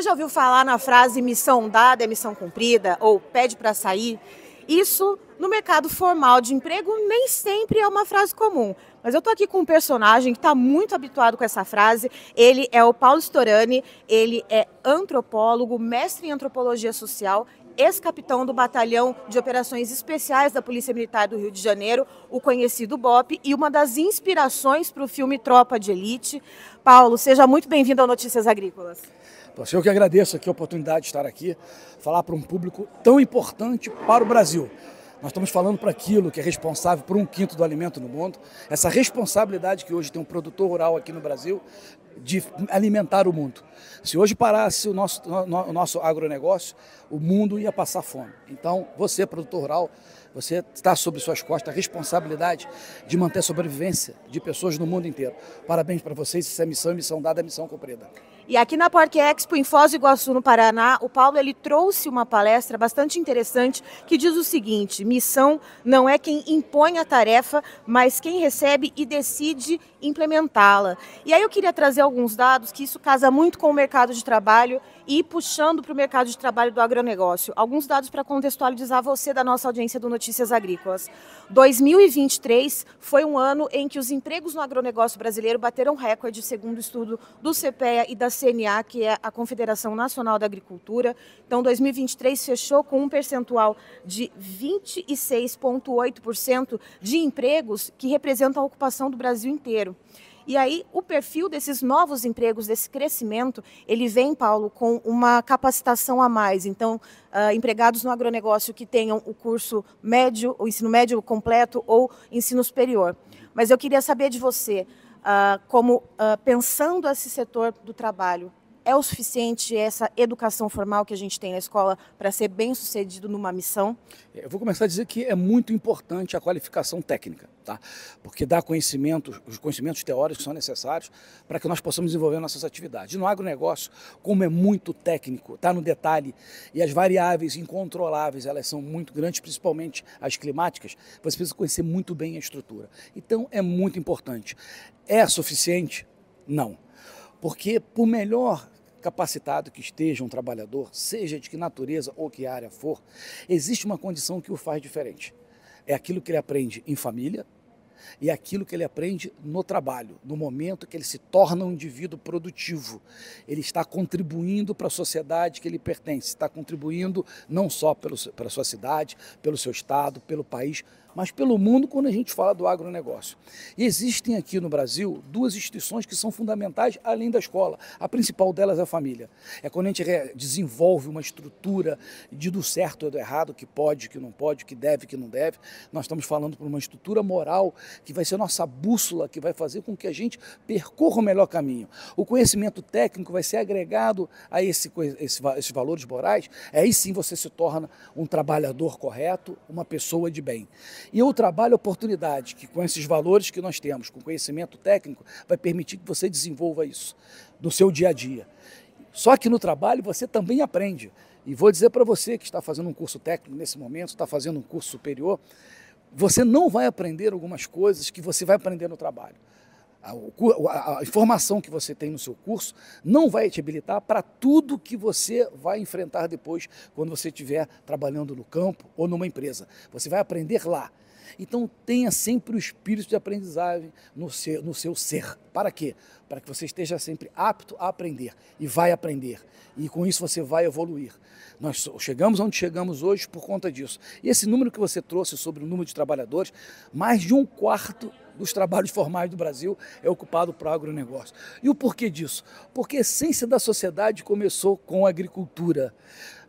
Você já ouviu falar na frase missão dada é missão cumprida ou pede para sair? Isso no mercado formal de emprego nem sempre é uma frase comum. Mas eu estou aqui com um personagem que está muito habituado com essa frase. Ele é o Paulo Storani, ele é antropólogo, mestre em antropologia social, ex-capitão do Batalhão de Operações Especiais da Polícia Militar do Rio de Janeiro, o conhecido BOPE, e uma das inspirações para o filme Tropa de Elite. Paulo, seja muito bem-vindo ao Notícias Agrícolas. Eu que agradeço aqui a oportunidade de estar aqui, falar para um público tão importante para o Brasil. Nós estamos falando para aquilo que é responsável por 1/5 do alimento no mundo, essa responsabilidade que hoje tem um produtor rural aqui no Brasil de alimentar o mundo. Se hoje parasse o nosso agronegócio, o mundo ia passar fome. Então, você, produtor rural, você está sobre suas costas a responsabilidade de manter a sobrevivência de pessoas no mundo inteiro. Parabéns para vocês, essa é missão dada, é missão cumprida. E aqui na Porc Expo, em Foz do Iguaçu, no Paraná, o Paulo trouxe uma palestra bastante interessante que diz o seguinte: missão não é quem impõe a tarefa, mas quem recebe e decide implementá-la. E aí eu queria trazer alguns dados que isso casa muito com o mercado de trabalho e ir puxando para o mercado de trabalho do agronegócio. Alguns dados para contextualizar você da nossa audiência do Notícias Agrícolas. 2023 foi um ano em que os empregos no agronegócio brasileiro bateram recorde, segundo o estudo do CPEA e da CNA, que é a Confederação Nacional da Agricultura. Então, 2023 fechou com um percentual de 26,8% de empregos que representam a ocupação do Brasil inteiro. E aí, o perfil desses novos empregos, desse crescimento, ele vem, Paulo, com uma capacitação a mais. Então, empregados no agronegócio que tenham o curso médio, o ensino médio completo ou ensino superior. Mas eu queria saber de você, pensando esse setor do trabalho, é o suficiente essa educação formal que a gente tem na escola para ser bem-sucedido numa missão? Eu vou começar a dizer que é muito importante a qualificação técnica, tá? Porque dá os conhecimentos teóricos que são necessários para que nós possamos desenvolver nossas atividades. No agronegócio, como é muito técnico, está no detalhe, e as variáveis incontroláveis, elas são muito grandes, principalmente as climáticas, você precisa conhecer muito bem a estrutura. Então, é muito importante. É suficiente? Não. Porque, por melhor capacitado que esteja um trabalhador, seja de que natureza ou que área for, existe uma condição que o faz diferente. É aquilo que ele aprende em família e aquilo que ele aprende no trabalho, no momento que ele se torna um indivíduo produtivo. Ele está contribuindo para a sociedade que ele pertence, está contribuindo não só pela sua cidade, pelo seu estado, pelo país, mas pelo mundo quando a gente fala do agronegócio. E existem aqui no Brasil duas instituições que são fundamentais além da escola. A principal delas é a família. É quando a gente desenvolve uma estrutura do certo ou do errado, que pode, que não pode, que deve, que não deve. Nós estamos falando por uma estrutura moral que vai ser nossa bússola, que vai fazer com que a gente percorra o melhor caminho. O conhecimento técnico vai ser agregado a esses valores morais. Aí sim você se torna um trabalhador correto, uma pessoa de bem. E o trabalho, a oportunidade, que com esses valores que nós temos, com conhecimento técnico, vai permitir que você desenvolva isso no seu dia a dia. Só que no trabalho você também aprende. E vou dizer para você que está fazendo um curso técnico nesse momento, está fazendo um curso superior, você não vai aprender algumas coisas que você vai aprender no trabalho. A informação que você tem no seu curso não vai te habilitar para tudo que você vai enfrentar depois quando você estiver trabalhando no campo ou numa empresa. Você vai aprender lá. Então tenha sempre o espírito de aprendizagem no seu ser. Para quê? Para que você esteja sempre apto a aprender e vai aprender. E com isso você vai evoluir. Nós chegamos onde chegamos hoje por conta disso. E esse número que você trouxe sobre o número de trabalhadores, mais de 1/4 dos trabalhos formais do Brasil é ocupado para o agronegócio. E o porquê disso? Porque a essência da sociedade começou com a agricultura.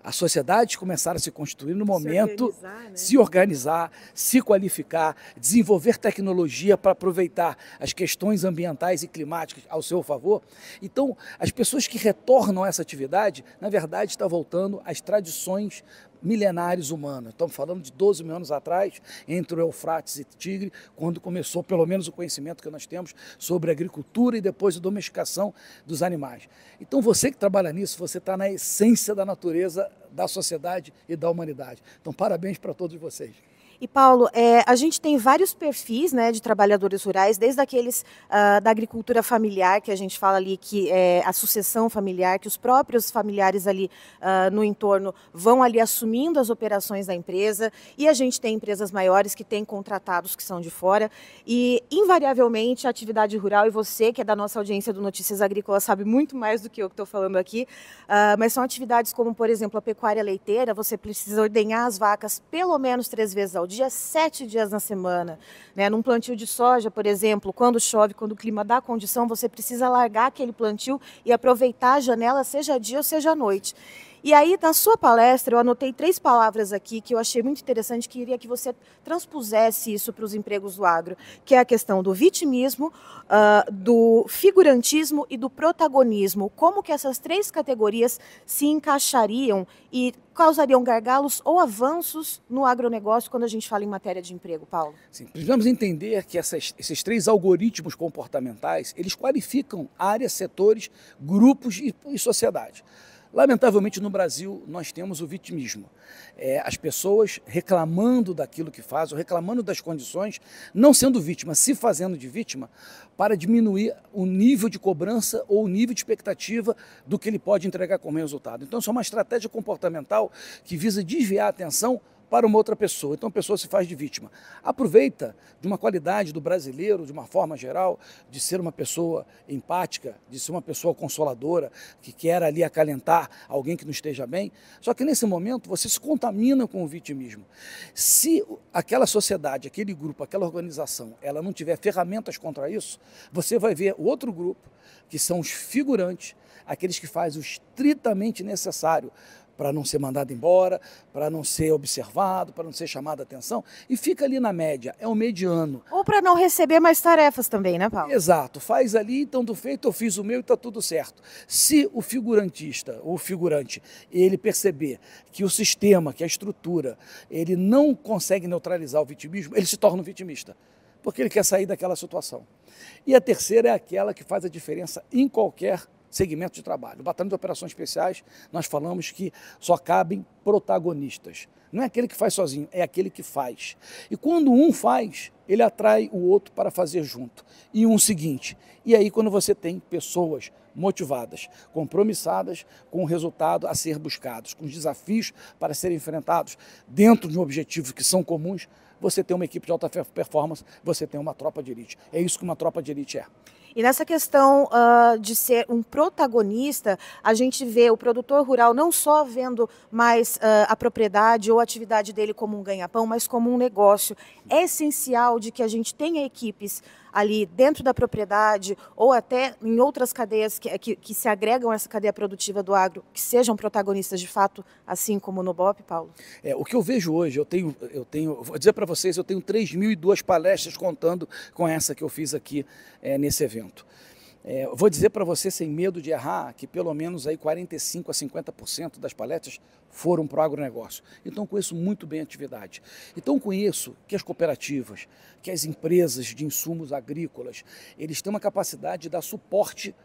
As sociedades começaram a se constituir no momento, se organizar, se qualificar, desenvolver tecnologia para aproveitar as questões ambientais e climáticas ao seu favor. Então, as pessoas que retornam a essa atividade, na verdade, estão voltando às tradições milenares humanas. Estamos falando de 12 mil anos atrás, entre o Eufrates e Tigre, quando começou pelo menos o conhecimento que nós temos sobre agricultura e depois a domesticação dos animais. Então você que trabalha nisso, você está na essência da natureza, da sociedade e da humanidade. Então parabéns para todos vocês. E, Paulo, a gente tem vários perfis, né, de trabalhadores rurais, desde aqueles da agricultura familiar, que a gente fala ali que é a sucessão familiar, que os próprios familiares ali no entorno vão ali assumindo as operações da empresa, e a gente tem empresas maiores que têm contratados que são de fora, e invariavelmente a atividade rural, e você que é da nossa audiência do Notícias Agrícolas sabe muito mais do que eu que estou falando aqui, mas são atividades como, por exemplo, a pecuária leiteira. Você precisa ordenhar as vacas pelo menos 3 vezes ao dia, 7 dias na semana. Né? Num plantio de soja, por exemplo, quando chove, quando o clima dá condição, você precisa largar aquele plantio e aproveitar a janela, seja dia ou seja noite. E aí, na sua palestra, eu anotei 3 palavras aqui que eu achei muito interessante, que queria que você transpusesse isso para os empregos do agro, que é a questão do vitimismo, do figurantismo e do protagonismo. Como que essas 3 categorias se encaixariam e causariam gargalos ou avanços no agronegócio quando a gente fala em matéria de emprego, Paulo? Sim, precisamos entender que esses 3 algoritmos comportamentais, eles qualificam áreas, setores, grupos e sociedade. Lamentavelmente, no Brasil, nós temos o vitimismo. As pessoas reclamando daquilo que fazem, reclamando das condições, não sendo vítima, se fazendo de vítima, para diminuir o nível de cobrança ou o nível de expectativa do que ele pode entregar como resultado. Então, isso é uma estratégia comportamental que visa desviar a atenção para uma outra pessoa. Então a pessoa se faz de vítima. Aproveita de uma qualidade do brasileiro, de uma forma geral, de ser uma pessoa empática, de ser uma pessoa consoladora, que quer ali acalentar alguém que não esteja bem. Só que nesse momento você se contamina com o vitimismo. Se aquela sociedade, aquele grupo, aquela organização, ela não tiver ferramentas contra isso, você vai ver o outro grupo, que são os figurantes, aqueles que fazem o estritamente necessário para não ser mandado embora, para não ser observado, para não ser chamado a atenção, e fica ali na média, é o mediano. Ou para não receber mais tarefas também, né, Paulo? Exato, faz ali, então do feito eu fiz o meu e está tudo certo. Se o figurantista, ou figurante, ele perceber que o sistema, que a estrutura, ele não consegue neutralizar o vitimismo, ele se torna um vitimista, porque ele quer sair daquela situação. E a terceira é aquela que faz a diferença em qualquer segmento de trabalho. No Batalhão de Operações Especiais, nós falamos que só cabem protagonistas. Não é aquele que faz sozinho, é aquele que faz. E quando um faz, ele atrai o outro para fazer junto. E um seguinte. E aí quando você tem pessoas motivadas, compromissadas com o resultado a ser buscados, com os desafios para serem enfrentados dentro de um objetivo que são comuns, você tem uma equipe de alta performance, você tem uma tropa de elite. É isso que uma tropa de elite é. E nessa questão de ser um protagonista, a gente vê o produtor rural não só vendo mais a propriedade ou a atividade dele como um ganha-pão, mas como um negócio. É essencial de que a gente tenha equipes ali dentro da propriedade ou até em outras cadeias que se agregam a essa cadeia produtiva do agro, que sejam protagonistas de fato, assim como no BOPE, Paulo? O que eu vejo hoje, vou dizer para vocês, eu tenho 3.002 palestras contando com essa que eu fiz aqui nesse evento. Vou dizer para você, sem medo de errar, que pelo menos aí 45% a 50% das palestras foram para o agronegócio. Então, conheço muito bem a atividade. Então, conheço que as cooperativas, que as empresas de insumos agrícolas, eles têm uma capacidade de dar suporte,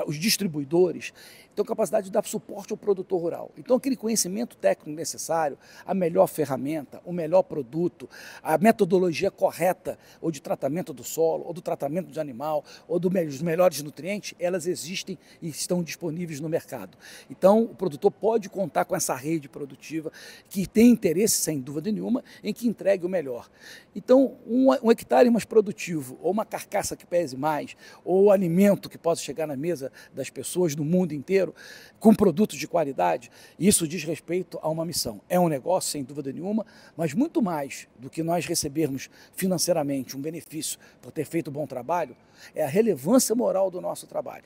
os distribuidores, têm capacidade de dar suporte ao produtor rural. Então, aquele conhecimento técnico necessário, a melhor ferramenta, o melhor produto, a metodologia correta, ou de tratamento do solo, ou do tratamento de animal, ou dos melhores nutrientes, elas existem e estão disponíveis no mercado. Então, o produtor pode contar com essa rede produtiva que tem interesse, sem dúvida nenhuma, em que entregue o melhor. Então, um hectare mais produtivo, ou uma carcaça que pese mais, ou alimento que possa chegar na mesa das pessoas no mundo inteiro, com produtos de qualidade, isso diz respeito a uma missão. É um negócio, sem dúvida nenhuma, mas muito mais do que nós recebermos financeiramente um benefício por ter feito um bom trabalho, é a relevância moral do nosso trabalho,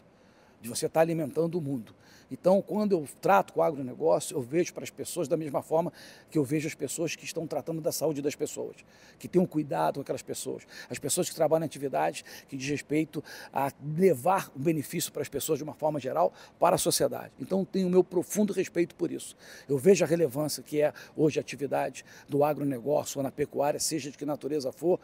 de você estar alimentando o mundo. Então, quando eu trato com o agronegócio, eu vejo para as pessoas da mesma forma que eu vejo as pessoas que estão tratando da saúde das pessoas, que tenham cuidado com aquelas pessoas, as pessoas que trabalham em atividades que diz respeito a levar o benefício para as pessoas de uma forma geral para a sociedade. Então, tenho o meu profundo respeito por isso. Eu vejo a relevância que é hoje a atividade do agronegócio ou na pecuária, seja de que natureza for,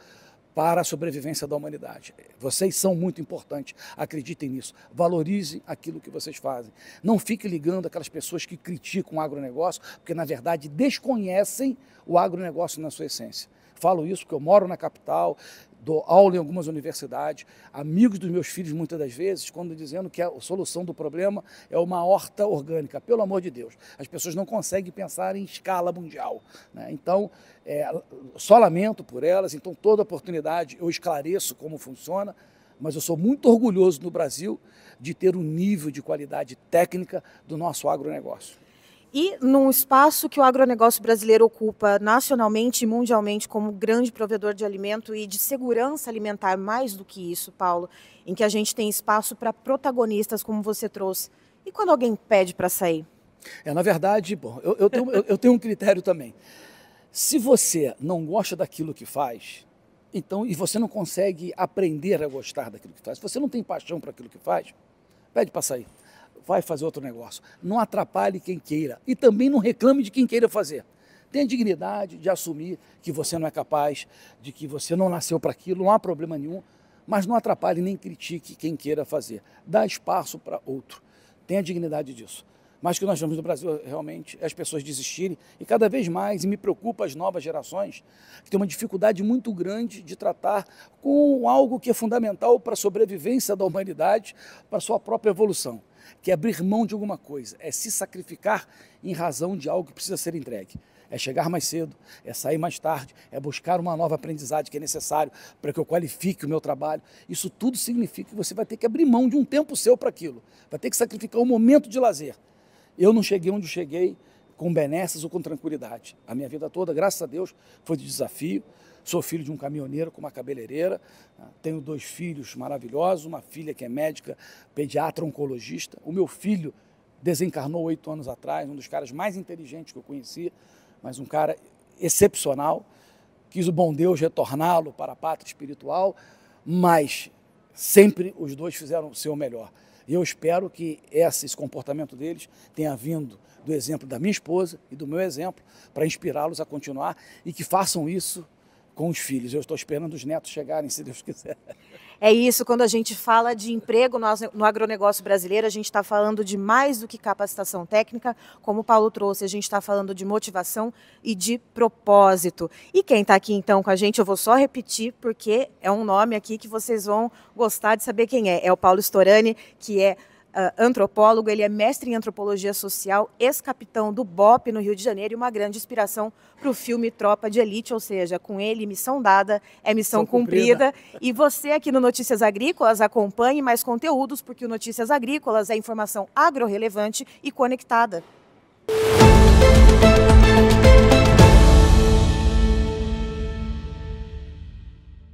para a sobrevivência da humanidade. Vocês são muito importantes, acreditem nisso, valorizem aquilo que vocês fazem. Não fiquem ligando aquelas pessoas que criticam o agronegócio, porque na verdade desconhecem o agronegócio na sua essência. falo isso porque eu moro na capital, dou aula em algumas universidades, amigos dos meus filhos muitas das vezes, quando dizendo que a solução do problema é uma horta orgânica, pelo amor de Deus. As pessoas não conseguem pensar em escala mundial, né? Então, só lamento por elas, então toda oportunidade eu esclareço como funciona, mas eu sou muito orgulhoso no Brasil de ter um nível de qualidade técnica do nosso agronegócio. E num espaço que o agronegócio brasileiro ocupa nacionalmente e mundialmente como grande provedor de alimento e de segurança alimentar, mais do que isso, Paulo, em que a gente tem espaço para protagonistas, como você trouxe. E quando alguém pede para sair? Na verdade, bom, eu tenho um critério também. Se você não gosta daquilo que faz, então, e você não consegue aprender a gostar daquilo que faz, se você não tem paixão para aquilo que faz, pede para sair. Vai fazer outro negócio. Não atrapalhe quem queira e também não reclame de quem queira fazer. Tenha dignidade de assumir que você não é capaz, de que você não nasceu para aquilo, não há problema nenhum, mas não atrapalhe nem critique quem queira fazer. Dá espaço para outro. Tenha dignidade disso. Mas o que nós vemos no Brasil realmente é as pessoas desistirem e cada vez mais, e me preocupa as novas gerações, que têm uma dificuldade muito grande de tratar com algo que é fundamental para a sobrevivência da humanidade, para a sua própria evolução, que é abrir mão de alguma coisa, é se sacrificar em razão de algo que precisa ser entregue. É chegar mais cedo, é sair mais tarde, é buscar uma nova aprendizagem que é necessário para que eu qualifique o meu trabalho. Isso tudo significa que você vai ter que abrir mão de um tempo seu para aquilo, vai ter que sacrificar um momento de lazer. Eu não cheguei onde eu cheguei com benesses ou com tranquilidade. A minha vida toda, graças a Deus, foi de desafio. Sou filho de um caminhoneiro com uma cabeleireira, tenho 2 filhos maravilhosos, uma filha que é médica, pediatra, oncologista. O meu filho desencarnou 8 anos atrás, um dos caras mais inteligentes que eu conhecia, mas um cara excepcional. Quis o bom Deus retorná-lo para a pátria espiritual, mas sempre os 2 fizeram o seu melhor. E eu espero que esse comportamento deles tenha vindo do exemplo da minha esposa e do meu exemplo para inspirá-los a continuar e que façam isso com os filhos. Eu estou esperando os netos chegarem, se Deus quiser. É isso, quando a gente fala de emprego no agronegócio brasileiro, a gente está falando de mais do que capacitação técnica, como o Paulo trouxe, a gente está falando de motivação e de propósito. E quem está aqui então com a gente, eu vou só repetir, porque é um nome aqui que vocês vão gostar de saber quem é. É o Paulo Storani, que é antropólogo, ele é mestre em antropologia social, ex-capitão do BOPE no Rio de Janeiro e uma grande inspiração para o filme Tropa de Elite, ou seja, com ele missão dada é missão cumprida. E você aqui no Notícias Agrícolas acompanhe mais conteúdos, porque o Notícias Agrícolas é informação agro-relevante e conectada.